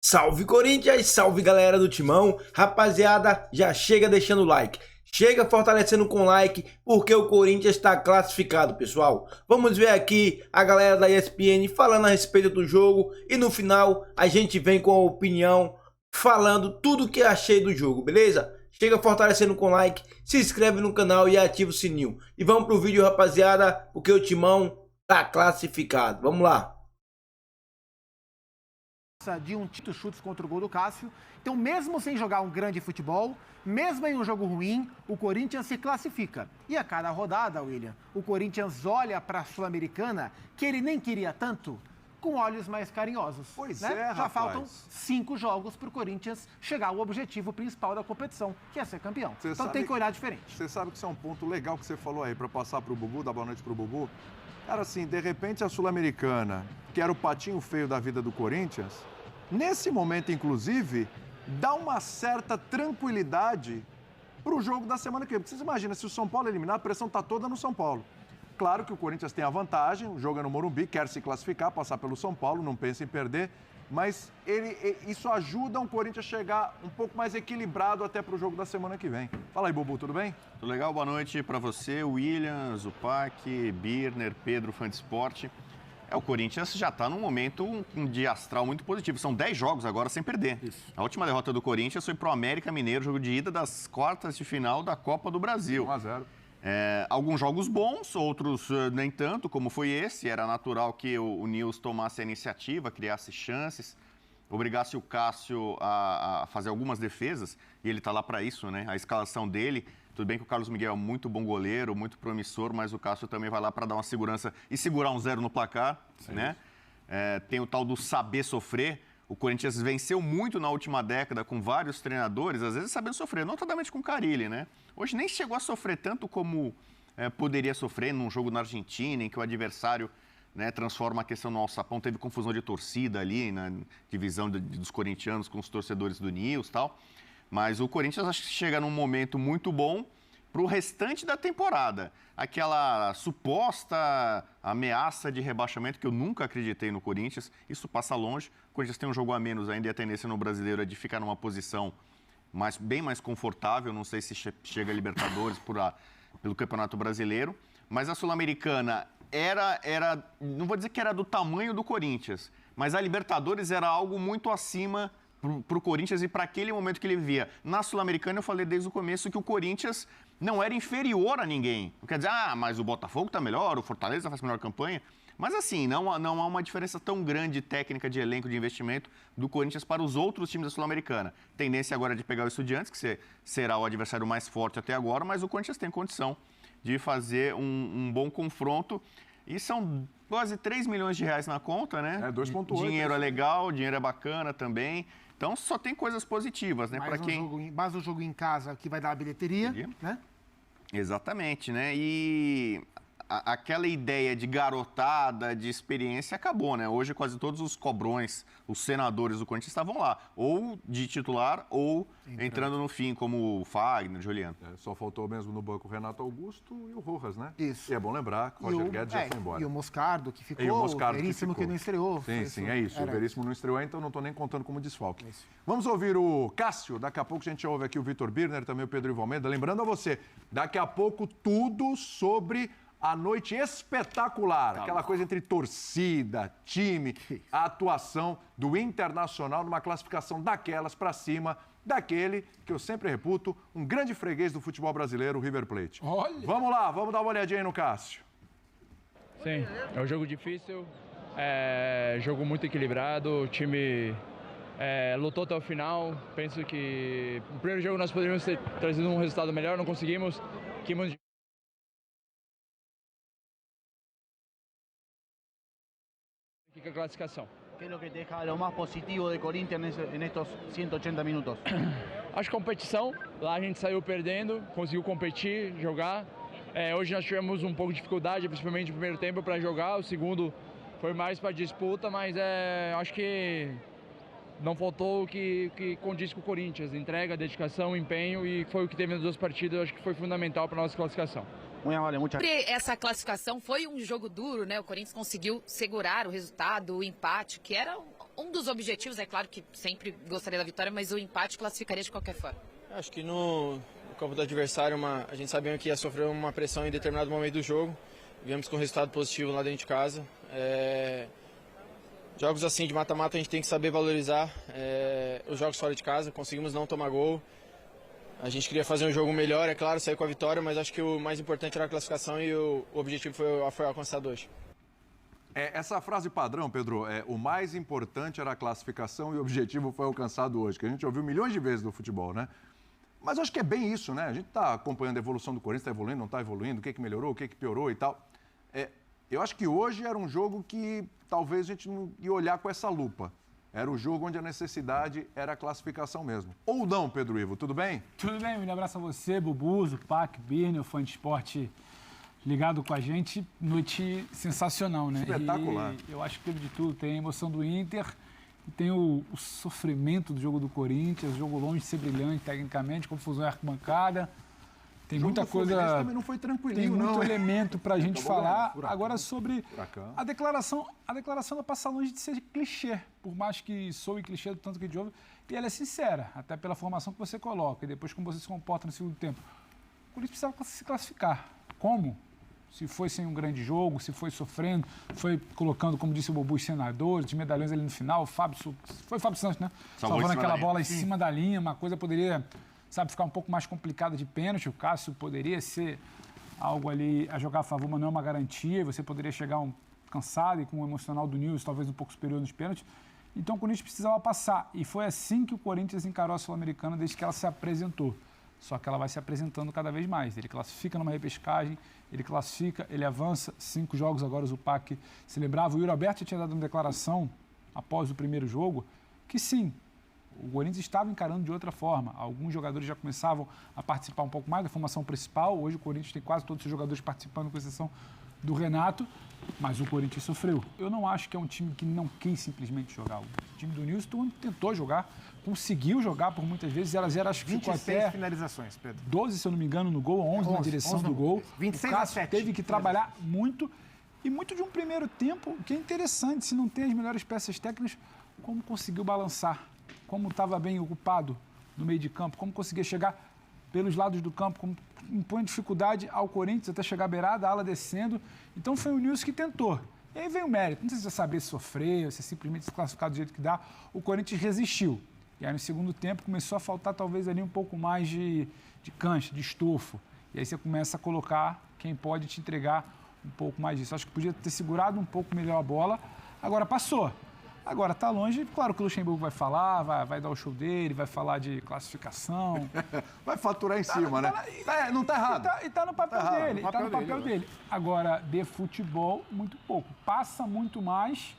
Salve Corinthians, salve galera do Timão, rapaziada, já chega deixando o like, chega fortalecendo com like, porque o Corinthians está classificado, pessoal. Vamos ver aqui a galera da ESPN falando a respeito do jogo e no final a gente vem com a opinião, falando tudo que achei do jogo, beleza? Chega fortalecendo com like, se inscreve no canal e ativa o sininho. E vamos pro vídeo, rapaziada, porque o Timão tá classificado, vamos lá. De um Tito chutes contra o gol do Cássio. Então, mesmo sem jogar um grande futebol, mesmo em um jogo ruim, o Corinthians se classifica. E a cada rodada, William, o Corinthians olha para a Sul-Americana, que ele nem queria tanto, com olhos mais carinhosos. Pois né? é, Já rapaz. faltam 5 jogos para o Corinthians chegar ao objetivo principal da competição, que é ser campeão. Então tem que olhar diferente. Você sabe que isso é um ponto legal que você falou aí, para passar para o Bubu, dar boa noite para o Bubu. Cara, assim, de repente a Sul-Americana, que era o patinho feio da vida do Corinthians, nesse momento, inclusive, dá uma certa tranquilidade para o jogo da semana que vem. Porque vocês imaginam, se o São Paulo eliminar, a pressão está toda no São Paulo. Claro que o Corinthians tem a vantagem, o jogo é no Morumbi, quer se classificar, passar pelo São Paulo, não pensa em perder, mas isso ajuda o Corinthians a chegar um pouco mais equilibrado até para o jogo da semana que vem. Fala aí, Bubu, tudo bem? Tudo legal? Boa noite para você, William, Zupac, Birner, Pedro, fã de esporte. O Corinthians já está num momento de astral muito positivo. São 10 jogos agora sem perder. Isso. A última derrota do Corinthians foi para o América Mineiro, jogo de ida das quartas de final da Copa do Brasil. 1-0. Alguns jogos bons, outros nem tanto, como foi esse. Era natural que o Nils tomasse a iniciativa, criasse chances, obrigasse o Cássio a fazer algumas defesas, e ele está lá para isso, né? A escalação dele, tudo bem que o Carlos Miguel é muito bom goleiro, muito promissor, mas o Cássio também vai lá para dar uma segurança e segurar um 0 no placar, né? Tem o tal do saber sofrer. O Corinthians venceu muito na última década com vários treinadores, às vezes sabendo sofrer, notadamente com o Carille, né? Hoje nem chegou a sofrer tanto como poderia sofrer num jogo na Argentina, em que o adversário, né, transforma a questão no alçapão. Teve confusão de torcida ali na divisão dos corintianos com os torcedores do Nils e tal. Mas o Corinthians acho que chega num momento muito bom para o restante da temporada. Aquela suposta ameaça de rebaixamento que eu nunca acreditei no Corinthians, isso passa longe. O Corinthians tem um jogo a menos ainda e a tendência no Brasileiro é de ficar numa posição bem mais confortável. Não sei se chega a Libertadores pelo Campeonato Brasileiro. Mas a Sul-Americana era, não vou dizer que era do tamanho do Corinthians, mas a Libertadores era algo muito acima para o Corinthians e para aquele momento que ele vivia. Na Sul-Americana, eu falei desde o começo que o Corinthians não era inferior a ninguém. Não quer dizer, mas o Botafogo está melhor, o Fortaleza faz melhor campanha. Mas assim, não há uma diferença tão grande técnica de elenco, de investimento do Corinthians para os outros times da Sul-Americana. Tendência agora de pegar o Estudiantes, que será o adversário mais forte até agora, mas o Corinthians tem condição de fazer um bom confronto. E são quase 3 milhões de reais na conta, né? 2,8. Dinheiro é legal, dinheiro é bacana também. Então, só tem coisas positivas, né? Mais um jogo em casa que vai dar a bilheteria, né? Exatamente, né? E aquela ideia de garotada, de experiência, acabou, né? Hoje, quase todos os cobrões, os senadores do Corinthians estavam lá. Ou de titular, ou entrando no fim, como o Fagner, Juliano. Só faltou mesmo no banco o Renato Augusto e o Rojas, né? Isso. E é bom lembrar que o Roger Guedes já foi embora. E o Moscardo, que ficou, o Veríssimo que não estreou. Sim, é isso. O Veríssimo não estreou, então não estou nem contando como desfalque. Vamos ouvir o Cássio. Daqui a pouco a gente ouve aqui o Vitor Birner, também o Pedro Ivo Almeida. Lembrando a você, daqui a pouco tudo sobre a noite espetacular, aquela coisa entre torcida, time, a atuação do Internacional numa classificação daquelas para cima, daquele que eu sempre reputo, um grande freguês do futebol brasileiro, o River Plate. Olha. Vamos lá, vamos dar uma olhadinha aí no Cássio. Sim, é um jogo difícil, jogo muito equilibrado, o time lutou até o final. Penso que no primeiro jogo nós poderíamos ter trazido um resultado melhor, não conseguimos. Fica a classificação. ¿Qué es lo que te deja lo más positivo de Corinthians en estos 180 minutos? Acho que competição, lá a gente saiu perdendo, conseguiu competir, jogar. Hoje nós tivemos um pouco de dificuldade, principalmente no primeiro tempo, para jogar. O segundo foi mais para disputa, mas acho que não faltou o que condiz com o Corinthians. Entrega, dedicação, empenho, e foi o que teve nas duas partidas. Acho que foi fundamental para a nossa classificação. Essa classificação foi um jogo duro, né? O Corinthians conseguiu segurar o resultado, o empate, que era Um dos objetivos, é claro que sempre gostaria da vitória, mas o empate classificaria de qualquer forma. Acho que no campo do adversário, a gente sabia que ia sofrer uma pressão em determinado momento do jogo. Viemos com um resultado positivo lá dentro de casa. Jogos assim de mata-mata a gente tem que saber valorizar os jogos fora de casa. Conseguimos não tomar gol. A gente queria fazer um jogo melhor, é claro, sair com a vitória, mas acho que o mais importante era a classificação e o objetivo foi alcançado hoje. Essa frase padrão, Pedro, o mais importante era a classificação e o objetivo foi alcançado hoje, que a gente ouviu milhões de vezes no futebol, né? Mas acho que é bem isso, né? A gente está acompanhando a evolução do Corinthians, está evoluindo, não está evoluindo, o que melhorou, o que piorou e tal. Eu acho que hoje era um jogo que talvez a gente não ia olhar com essa lupa. Era o jogo onde a necessidade era a classificação mesmo. Ou não, Pedro Ivo, tudo bem? Tudo bem, um abraço a você, Bubu, Zupac, Birner, o fã de esporte ligado com a gente. Noite sensacional, né? Espetacular. E eu acho que, de tudo, tem a emoção do Inter, e tem o sofrimento do jogo do Corinthians, o jogo longe de ser brilhante tecnicamente, confusão em arquibancada. Tem muita coisa. Também não foi tranquilinho, tem muito não, elemento para a gente falar. Furacão. Agora sobre a declaração ela passa longe de ser clichê, por mais que soe clichê do tanto que a gente ouve, e ela é sincera, até pela formação que você coloca e depois como você se comporta no segundo tempo. O Corinthians precisava se classificar. Como? Se foi sem um grande jogo, se foi sofrendo, foi colocando, como disse o Bobu, os senadores, de medalhões ali no final, foi o Fábio Santos, né? Salvando aquela bola em cima da linha, uma coisa poderia, ficar um pouco mais complicada de pênalti. O Cássio poderia ser algo ali a jogar a favor, mas não é uma garantia. Você poderia chegar cansado e com o emocional do Nils talvez um pouco superior nos pênaltis. Então o Corinthians precisava passar. E foi assim que o Corinthians encarou a Sul-Americana desde que ela se apresentou. Só que ela vai se apresentando cada vez mais. Ele classifica numa repescagem, ele classifica, ele avança. 5 jogos agora o Zupac se lembrava. O Yuri Alberto tinha dado uma declaração após o primeiro jogo que sim, o Corinthians estava encarando de outra forma. Alguns jogadores já começavam a participar um pouco mais da formação principal. Hoje o Corinthians tem quase todos os jogadores participando, com exceção do Renato, mas o Corinthians sofreu. Eu não acho que é um time que não quis simplesmente jogar. O time do Nilson tentou jogar, conseguiu jogar por muitas vezes. 0-0, acho que ficou até finalizações, Pedro. 12, se eu não me engano, no gol, 11 na direção do gol. 26 o Cássio teve que trabalhar muito, e muito de um primeiro tempo, que é interessante, se não tem as melhores peças técnicas, como conseguiu balançar, como estava bem ocupado no meio de campo, como conseguia chegar pelos lados do campo, como impõe dificuldade ao Corinthians até chegar à beirada, a ala descendo. Então foi o Nilson que tentou. E aí vem o mérito. Não sei se você saber sofrer, se simplesmente se classificar do jeito que dá. O Corinthians resistiu. E aí no segundo tempo começou a faltar talvez ali um pouco mais de cancha, de estofo. E aí você começa a colocar quem pode te entregar um pouco mais disso. Acho que podia ter segurado um pouco melhor a bola. Agora passou. Agora está longe, claro que o Luxemburgo vai falar, vai dar o show dele, vai falar de classificação. Vai faturar em cima, né? Não está errado. E está no papel dele. Está no papel dele. Agora, de futebol, muito pouco. Passa muito mais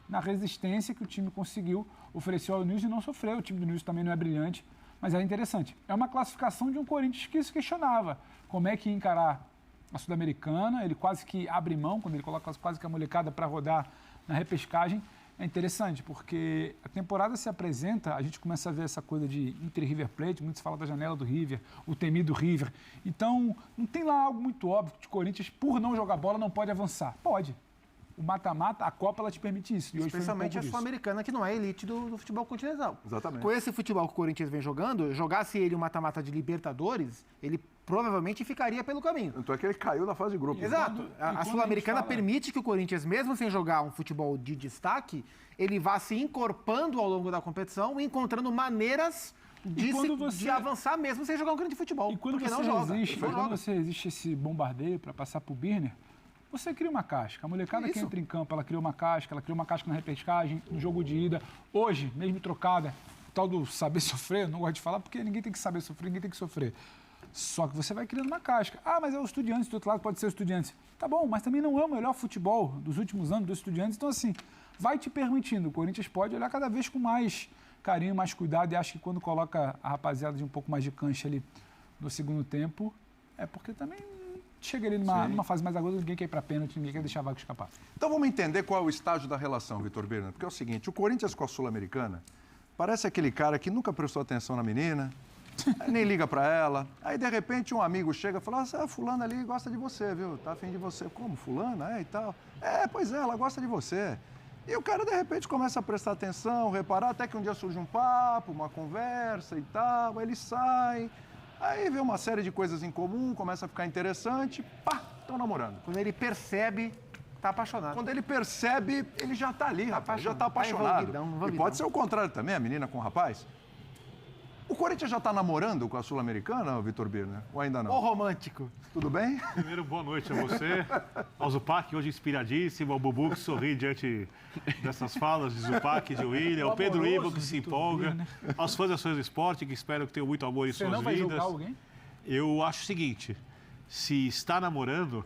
na resistência que o time conseguiu oferecer ao Nilson e não sofreu. O time do Nilson também não é brilhante, mas é interessante. É uma classificação de um Corinthians que se questionava como é que ia encarar a Sul-Americana. Ele quase que abre mão, quando ele coloca quase que a molecada para rodar na repescagem. É interessante, porque a temporada se apresenta, a gente começa a ver essa coisa de Inter e River Plate, muito se fala da janela do River, o temido River. Então, não tem lá algo muito óbvio que o Corinthians, por não jogar bola, não pode avançar. Pode. O mata-mata, a Copa, ela te permite isso. E hoje especialmente a Sul-Americana, que não é elite do futebol continental. Exatamente. Com esse futebol que o Corinthians vem jogando, jogasse ele o mata-mata de Libertadores, ele provavelmente ficaria pelo caminho. Então é que ele caiu na fase de grupo. Exato. A Sul-Americana permite que o Corinthians, mesmo sem jogar um futebol de destaque, ele vá se encorpando ao longo da competição e encontrando maneiras de avançar mesmo sem jogar um grande futebol. E quando você resiste esse bombardeio para passar pro Birner, você cria uma casca. A molecada que entra em campo, ela criou uma casca na repescagem, no jogo de ida. Hoje, mesmo trocada, tal do saber sofrer, não gosto de falar porque ninguém tem que saber sofrer, ninguém tem que sofrer. Só que você vai criando uma casca. Ah, mas é o Estudiantes, do outro lado pode ser o Estudiantes. Tá bom, mas também não é o melhor futebol dos últimos anos dos Estudiantes. Então, assim, vai te permitindo. O Corinthians pode olhar cada vez com mais carinho, mais cuidado. E acho que quando coloca a rapaziada de um pouco mais de cancha ali no segundo tempo, é porque também chega ali numa fase mais aguda, ninguém quer ir para pênalti, ninguém quer deixar a vaga escapar. Então vamos entender qual é o estágio da relação, Vitor Birner. Porque é o seguinte, o Corinthians com a Sul-Americana parece aquele cara que nunca prestou atenção na menina, nem liga para ela. Aí, de repente, um amigo chega e fala, ah, fulana ali gosta de você, viu? Tá afim de você. Como, fulana? É, e tal. É, pois é, ela gosta de você. E o cara, de repente, começa a prestar atenção, reparar, até que um dia surge um papo, uma conversa e tal, aí ele sai, aí vê uma série de coisas em comum, começa a ficar interessante, pá, estão namorando. Quando ele percebe, tá apaixonado. Quando ele percebe, ele já tá ali, rapaz, já tá Tá apaixonado. envolvidão. E pode ser o contrário também, a menina com o rapaz. O Corinthians já tá namorando com a Sul-Americana, Vitor Birner? Ou ainda não? Ô, romântico. Tudo bem? Primeiro, boa noite a você, ao Zupac, hoje inspiradíssimo, ao Bubu que sorri diante dessas falas de Zupac, de William, ao Pedro Ivo que se empolga, aos fãs da Ações do Esporte, que espero que tenham muito amor em Você suas não vai vidas. julgar alguém? Eu acho o seguinte, se está namorando,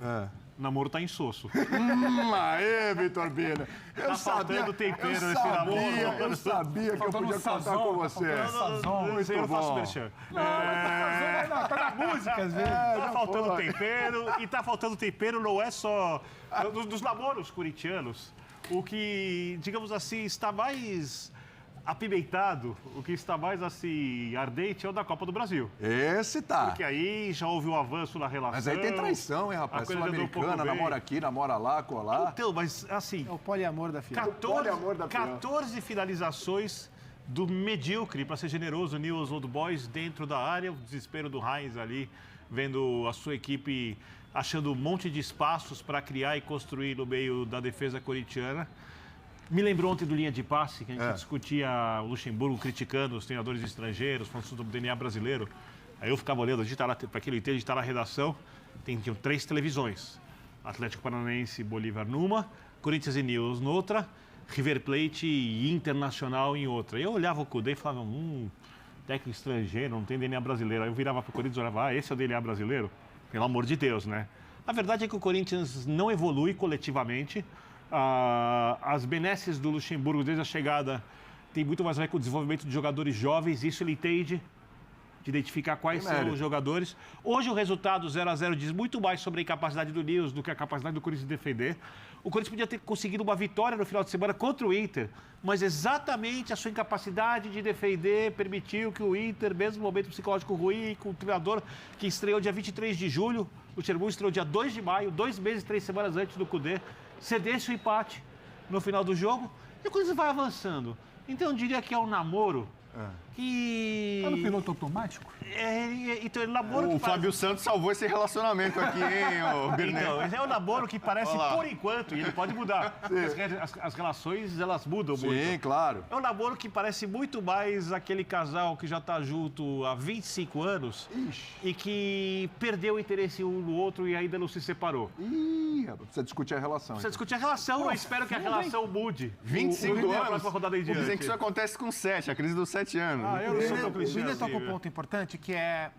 o namoro tá insosso. Aê, Vitor Birner. Tá faltando tempero nesse namoro. Eu sabia que eu podia contar com você. Isso aí eu não faço merchan. Tá na música, às vezes. Tá faltando tempero, e tá faltando tempero não é só dos namoros corintianos. O que, digamos assim, está mais apimentado, o que está mais assim ardente é o da Copa do Brasil. Esse tá. Porque aí já houve um avanço na relação. Mas aí tem traição, hein, rapaz? Sul-Americana, namora aqui, namora lá, colar. Então, mas assim... É o poliamor da filha. 14 finalizações do medíocre, para ser generoso, News Old Boys dentro da área. O desespero do Heinz ali, vendo a sua equipe achando um monte de espaços para criar e construir no meio da defesa corintiana. Me lembrou ontem do linha de passe, que a gente discutia o Luxemburgo criticando os treinadores estrangeiros, falando sobre o DNA brasileiro. Aí eu ficava olhando, para quem não entende, a gente está na redação, tinham 3 televisões. Atlético Paranaense e Bolívar numa, Corinthians e News noutra, River Plate e Internacional em outra. Eu olhava o Cudê e falava, técnico estrangeiro, não tem DNA brasileiro. Aí eu virava para o Corinthians e olhava, esse é o DNA brasileiro? Pelo amor de Deus, né? A verdade é que o Corinthians não evolui coletivamente. As benesses do Luxemburgo desde a chegada tem muito mais a ver com o desenvolvimento de jogadores jovens, isso ele entende de identificar quais são os jogadores. Hoje o resultado 0-0 diz muito mais sobre a incapacidade do News do que a capacidade do Corinthians de defender. O Corinthians podia ter conseguido uma vitória no final de semana contra o Inter, mas exatamente a sua incapacidade de defender permitiu que o Inter, mesmo no momento psicológico ruim, com o treinador que estreou dia 23 de julho, o Luxemburgo estreou dia 2 de maio, 2 meses, 3 semanas antes do Cudê, cedesse o empate no final do jogo e o Corinthians vai avançando. Então eu diria que é um namoro que... Tá no piloto automático? Então ele namoro O Fábio Santos salvou esse relacionamento aqui, hein, Birner? Então, esse é um namoro que parece, por enquanto, e ele pode mudar. As relações, elas mudam muito. Sim, claro. É um namoro que parece muito mais aquele casal que já está junto há 25 anos e que perdeu o interesse um no outro e ainda não se separou. Precisa discutir a relação. Precisa discutir a relação, eu espero que a relação mude. 25 Na anos. próxima rodada em diante. Dizem que isso acontece com 7, a crise dos 7 anos. Eu não sou tão O clichê William assim, toca um ponto importante, que é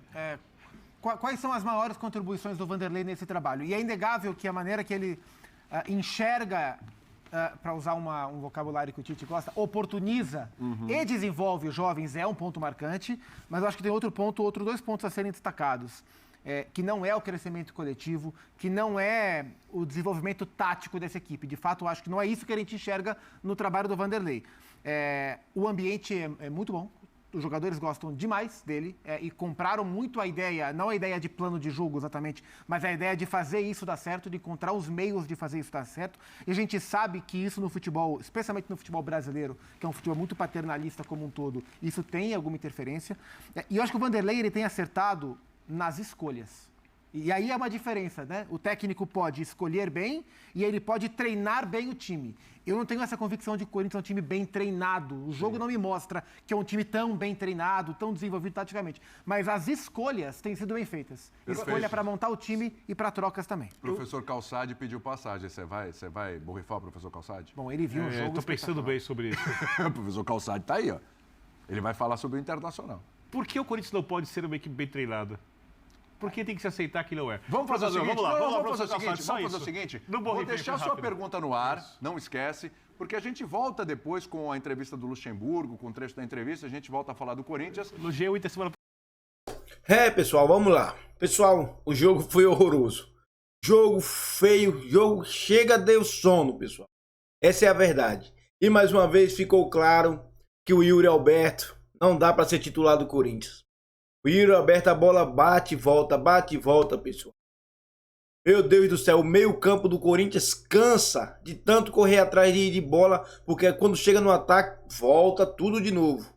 quais são as maiores contribuições do Vanderlei nesse trabalho. E é inegável que a maneira que ele enxerga, para usar um vocabulário que o Tite gosta, oportuniza e desenvolve os jovens é um ponto marcante, mas eu acho que tem outros 2 pontos a serem destacados. Que não é o crescimento coletivo, que não é o desenvolvimento tático dessa equipe. De fato, eu acho que não é isso que a gente enxerga no trabalho do Vanderlei. O ambiente é muito bom, os jogadores gostam demais dele e compraram muito a ideia, não a ideia de plano de jogo exatamente, mas a ideia de fazer isso dar certo, de encontrar os meios de fazer isso dar certo. E a gente sabe que isso no futebol, especialmente no futebol brasileiro, que é um futebol muito paternalista como um todo, isso tem alguma interferência. E eu acho que o Vanderlei ele tem acertado nas escolhas. E aí é uma diferença, né? O técnico pode escolher bem e ele pode treinar bem o time. Eu não tenho essa convicção de que o Corinthians é um time bem treinado. O jogo não me mostra que é um time tão bem treinado, tão desenvolvido taticamente. Mas as escolhas têm sido bem feitas. Perfeito. Escolha para montar o time e para trocas também. O professor Calçade pediu passagem. Você vai borrifar o professor Calçade? Bom, ele viu o jogo. Estou pensando bem sobre isso. O professor Calçade tá aí, ó. Ele vai falar sobre o Internacional. Por que o Corinthians não pode ser uma equipe bem treinada? Por que tem que se aceitar que não é? Vamos fazer o seguinte, vamos fazer o isso. seguinte. Não Vou deixar a sua rápido. pergunta no ar, não esquece, porque a gente volta depois com a entrevista do Luxemburgo, com o trecho da entrevista, a gente volta a falar do Corinthians. Elogiei o Inter semana. Pessoal, vamos lá. Pessoal, o jogo foi horroroso. Jogo feio, jogo chega deu sono, pessoal. Essa é a verdade. E mais uma vez ficou claro que o Yuri Alberto não dá para ser titular do Corinthians. O Yuri Alberto, a bola bate e volta, pessoal. Meu Deus do céu, o meio campo do Corinthians cansa de tanto correr atrás de bola, porque quando chega no ataque, volta tudo de novo.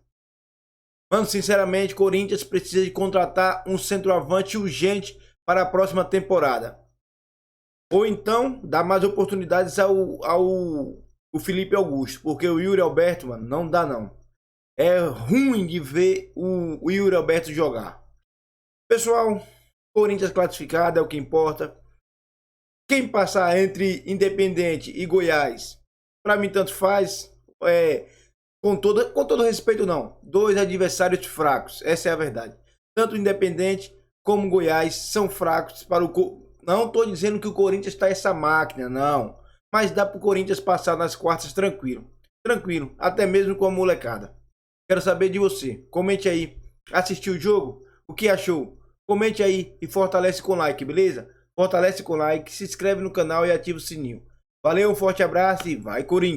Mano, sinceramente, Corinthians precisa de contratar um centroavante urgente para a próxima temporada. Ou então, dar mais oportunidades ao Felipe Augusto, porque o Yuri Alberto, mano, não dá não. É ruim de ver o Yuri Alberto jogar. Pessoal, Corinthians classificado é o que importa. Quem passar entre Independente e Goiás, para mim tanto faz. Com todo respeito não. Dois adversários fracos, essa é a verdade. Tanto Independente como Goiás são fracos para o... Não estou dizendo que o Corinthians está essa máquina, não. Mas dá para o Corinthians passar nas quartas tranquilo. Tranquilo, até mesmo com a molecada. Quero saber de você. Comente aí. Assistiu o jogo? O que achou? Comente aí e fortalece com like, beleza? Fortalece com like, se inscreve no canal e ativa o sininho. Valeu, um forte abraço e vai Corinthians!